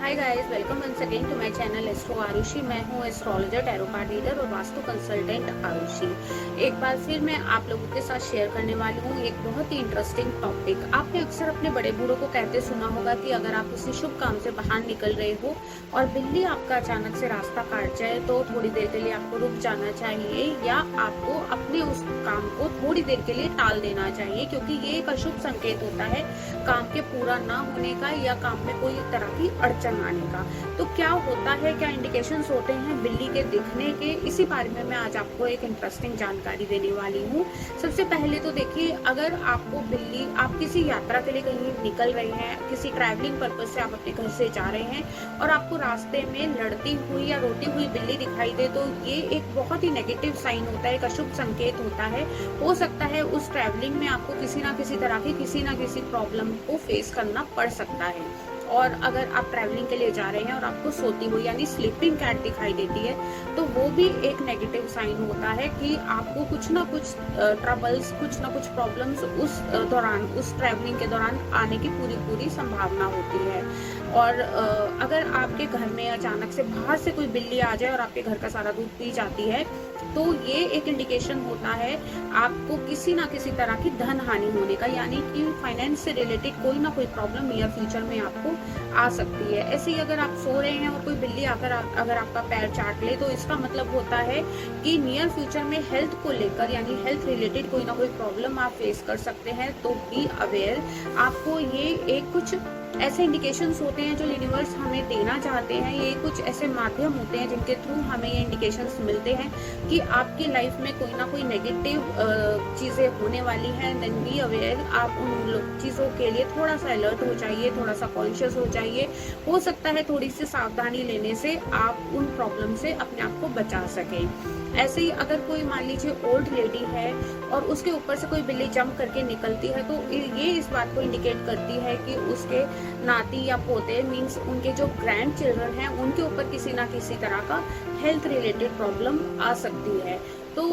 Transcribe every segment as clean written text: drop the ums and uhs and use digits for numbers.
Hi guys, welcome once again to my channel Astro Arushi. मैं हूँ astrologer, tarot card reader और vastu consultant Arushi. एक बार फिर मैं आप लोगों के साथ शेयर करने वाली हूँ एक बहुत ही इंटरेस्टिंग टॉपिक। आपने अक्सर अपने बड़े बूढ़ों को कहते सुना होगा कि अगर आप किसी शुभ काम से बाहर निकल रहे हो और बिल्ली आपका अचानक से रास्ता काट जाए तो थोड़ी देर के लिए आपको रुक जाना चाहिए या आपको अपने उस काम को थोड़ी देर के लिए टाल देना चाहिए, क्योंकि ये एक अशुभ संकेत होता है काम के पूरा ना होने का या काम में कोई तरह की अड़चन आने का। तो क्या होता है, क्या इंडिकेशंस होते हैं बिल्ली के दिखने के, इसी बारे में मैं आज आपको एक इंटरेस्टिंग जानकारी देने वाली हूँ। सबसे पहले तो देखिए, अगर आपको बिल्ली, आप किसी यात्रा के लिए कहीं निकल रहे हैं, किसी ट्रैवलिंग पर्पज से आप अपने घर से जा रहे हैं और आपको रास्ते में लड़ती हुई या रोती हुई बिल्ली दिखाई दे, तो ये एक बहुत ही नेगेटिव साइन होता है, एक अशुभ संकेत होता है। हो सकता है उस ट्रैवलिंग में आपको किसी ना किसी तरह की किसी ना किसी प्रॉब्लम को फेस करना पड़ सकता है। और अगर आप ट्रैवलिंग के लिए जा रहे हैं और आपको सोती हुई यानी स्लीपिंग कैट दिखाई देती है, तो वो भी एक नेगेटिव साइन होता है कि आपको कुछ ना कुछ ट्रबल्स, कुछ ना कुछ प्रॉब्लम्स उस दौरान, उस ट्रैवलिंग के दौरान आने की पूरी संभावना होती है। और अगर आपके घर में अचानक से बाहर से कोई बिल्ली आ जाए और आपके घर का सारा दूध पी जाती है, तो ये एक इंडिकेशन होता है आपको किसी ना किसी तरह की धन हानि होने का, यानी कि फाइनेंस से रिलेटेड कोई ना कोई प्रॉब्लम नियर फ्यूचर में आपको आ सकती है। ऐसे ही अगर आप सो रहे हैं और कोई बिल्ली आकर अगर आपका पैर चाट ले, तो इसका मतलब होता है कि नियर फ्यूचर में हेल्थ को लेकर यानी हेल्थ रिलेटेड कोई ना कोई प्रॉब्लम आप फेस कर सकते हैं। तो बी अवेयर। आपको ये एक कुछ ऐसे इंडिकेशंस होते हैं जो यूनिवर्स हमें देना चाहते हैं। ये कुछ ऐसे माध्यम होते हैं जिनके थ्रू हमें ये इंडिकेशंस मिलते हैं कि आपकी लाइफ में कोई ना कोई नेगेटिव चीज़ें होने वाली हैं। Then be aware. आप उन चीज़ों के लिए थोड़ा सा अलर्ट हो जाइए, थोड़ा सा कॉन्शियस हो जाइए। हो सकता है थोड़ी सी सावधानी लेने से आप उन प्रॉब्लम से अपने आप को बचा सकें। ऐसे ही अगर कोई मान लीजिए ओल्ड लेडी है और उसके ऊपर से कोई बिल्ली जंप करके निकलती है, तो ये इस बात को इंडिकेट करती है कि उसके नाती या पोते, मीन्स उनके जो ग्रैंड चिल्ड्रन हैं, उनके ऊपर किसी ना किसी तरह का हेल्थ रिलेटेड प्रॉब्लम आ सकती है। तो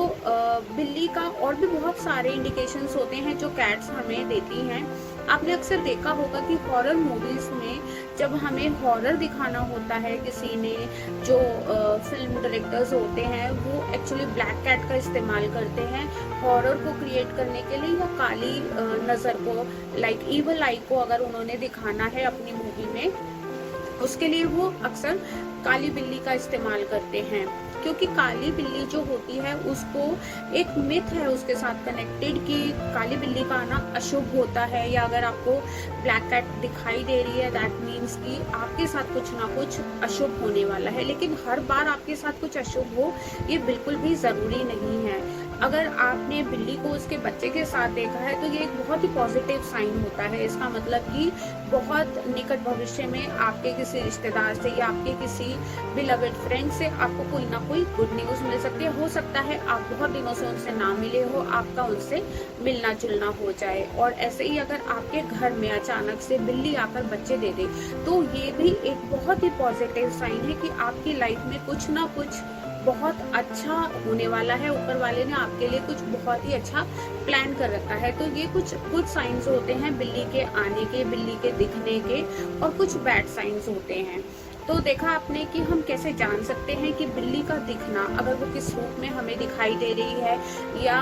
बिल्ली का और भी बहुत सारे इंडिकेशंस होते हैं जो कैट्स हमें देती हैं। आपने अक्सर देखा होगा कि हॉरर मूवीज में जब हमें हॉरर दिखाना होता है किसी ने, जो फिल्म डायरेक्टर्स होते हैं वो एक्चुअली ब्लैक कैट का इस्तेमाल करते हैं हॉरर को क्रिएट करने के लिए, या काली नज़र को, लाइक इवल आई को अगर उन्होंने दिखाना है अपनी मूवी में, उसके लिए वो अक्सर काली बिल्ली का इस्तेमाल करते हैं। क्योंकि काली बिल्ली जो होती है उसको एक मिथ है उसके साथ कनेक्टेड कि काली बिल्ली का आना अशुभ होता है, या अगर आपको ब्लैक कैट दिखाई दे रही है दैट मीन्स कि आपके साथ कुछ ना कुछ अशुभ होने वाला है। लेकिन हर बार आपके साथ कुछ अशुभ हो ये बिल्कुल भी ज़रूरी नहीं है। अगर आपने बिल्ली को उसके बच्चे के साथ देखा है तो ये एक बहुत ही पॉजिटिव साइन होता है। इसका मतलब कि बहुत निकट भविष्य में आपके किसी रिश्तेदार से या आपके किसी बिलवेड फ्रेंड से आपको कोई ना कोई गुड न्यूज़ मिल सकती है। हो सकता है आप बहुत दिनों से उनसे ना मिले हो, आपका उनसे मिलना जुलना हो जाए। और ऐसे ही अगर आपके घर में अचानक से बिल्ली आकर बच्चे दे दे, तो ये भी एक बहुत ही पॉजिटिव साइन है कि आपकी लाइफ में कुछ ना कुछ बहुत अच्छा होने वाला है। ऊपर वाले ने आपके लिए कुछ बहुत ही अच्छा प्लान कर रखा है। तो ये कुछ गुड साइंस होते हैं बिल्ली के आने के, बिल्ली के दिखने के, और कुछ बैड साइंस होते हैं। तो देखा आपने कि हम कैसे जान सकते हैं कि बिल्ली का दिखना, अगर वो किस रूप में हमें दिखाई दे रही है, या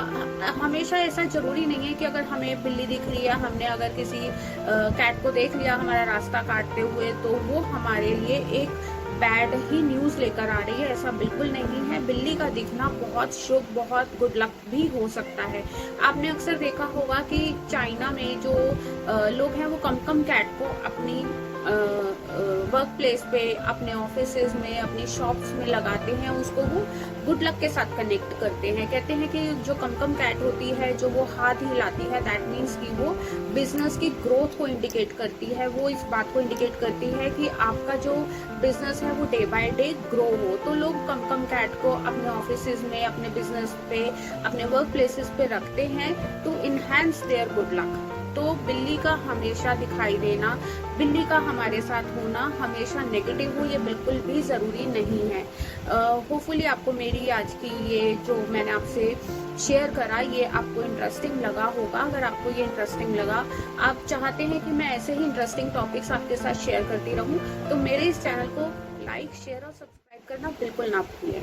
हमेशा ऐसा जरूरी नहीं है कि अगर हमें बिल्ली दिख रही है, हमने अगर किसी कैट को देख लिया हमारा रास्ता काटते हुए, तो वो हमारे लिए एक बैड ही न्यूज़ लेकर आ रही है। ऐसा बिल्कुल नहीं है। बिल्ली का दिखना बहुत शुभ, बहुत गुड लक भी हो सकता है। आपने अक्सर देखा होगा कि चाइना में जो लोग हैं वो कम कैट को अपनी वर्क प्लेस पे, अपने ऑफिसेज में, अपनी शॉप्स में लगाते हैं। उसको वो गुड लक के साथ कनेक्ट करते हैं। कहते हैं कि जो कम कैट होती है, जो वो हाथ हिलाती है, दैट मीन्स कि वो बिजनेस की ग्रोथ को इंडिकेट करती है। वो इस बात को इंडिकेट करती है कि आपका जो बिजनेस है वो डे बाय डे ग्रो हो। तो लोग कम कैट को अपने ऑफिसेज में, अपने बिजनेस पे, अपने वर्क प्लेसेस पे रखते हैं to enhance their good luck. तो बिल्ली का हमेशा दिखाई देना, बिल्ली का हमारे साथ होना हमेशा नेगेटिव हो, ये बिल्कुल भी ज़रूरी नहीं है। होपफुली आपको मेरी आज की ये जो मैंने आपसे शेयर करा ये आपको इंटरेस्टिंग लगा होगा। अगर आपको ये इंटरेस्टिंग लगा, आप चाहते हैं कि मैं ऐसे ही इंटरेस्टिंग टॉपिक्स आपके साथ शेयर करती रहूं, तो मेरे इस चैनल को लाइक, शेयर और सब्सक्राइब करना बिल्कुल ना भूलें।